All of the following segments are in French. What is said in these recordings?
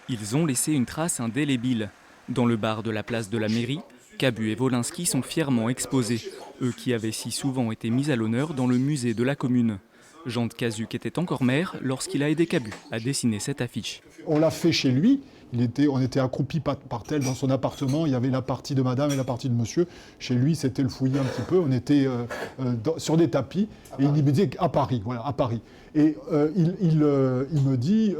Ils ont laissé une trace indélébile. Dans le bar de la place de la mairie, Cabu et Wolinski sont fièrement exposés, eux qui avaient si souvent été mis à l'honneur dans le musée de la commune. Jean de Cazuc était encore maire lorsqu'il a aidé Cabu à dessiner cette affiche. On l'a fait chez lui, on était accroupis par terre dans son appartement, il y avait la partie de madame et la partie de monsieur. Chez lui, c'était le fouillis un petit peu, on était sur des tapis, et il me dit à Paris, voilà, à Paris. Et il me dit,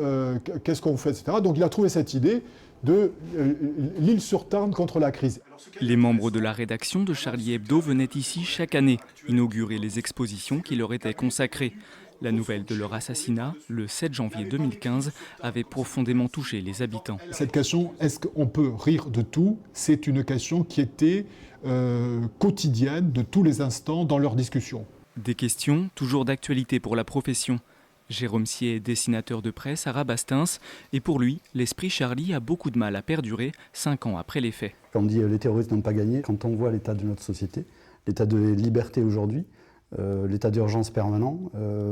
qu'est-ce qu'on fait, etc. Donc il a trouvé cette idée de l'Île-sur-Tarn contre la crise. Les membres de la rédaction de Charlie Hebdo venaient ici chaque année inaugurer les expositions qui leur étaient consacrées. La nouvelle de leur assassinat, le 7 janvier 2015, avait profondément touché les habitants. Cette question, est-ce qu'on peut rire de tout? C'est une question qui était quotidienne de tous les instants dans leurs discussions. Des questions toujours d'actualité pour la profession. Jérôme Sier est dessinateur de presse à Rabastens et pour lui, l'esprit Charlie a beaucoup de mal à perdurer 5 ans après les faits. Quand on dit les terroristes n'ont pas gagné, quand on voit l'état de notre société, l'état de liberté aujourd'hui, l'état d'urgence permanent,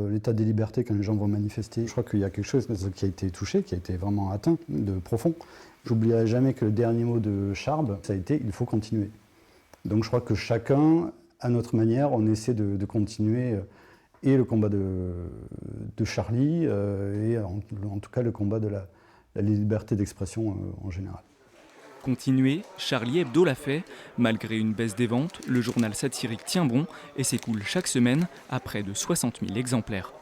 l'état des libertés quand les gens vont manifester, je crois qu'il y a quelque chose qui a été touché, qui a été vraiment atteint de profond. J'oublierai jamais que le dernier mot de Charb, ça a été « il faut continuer ». Donc je crois que chacun, à notre manière, on essaie de continuer et le combat de Charlie, et en tout cas le combat de la liberté d'expression en général. Continuer, Charlie Hebdo l'a fait. Malgré une baisse des ventes, le journal satirique tient bon et s'écoule chaque semaine à près de 60 000 exemplaires.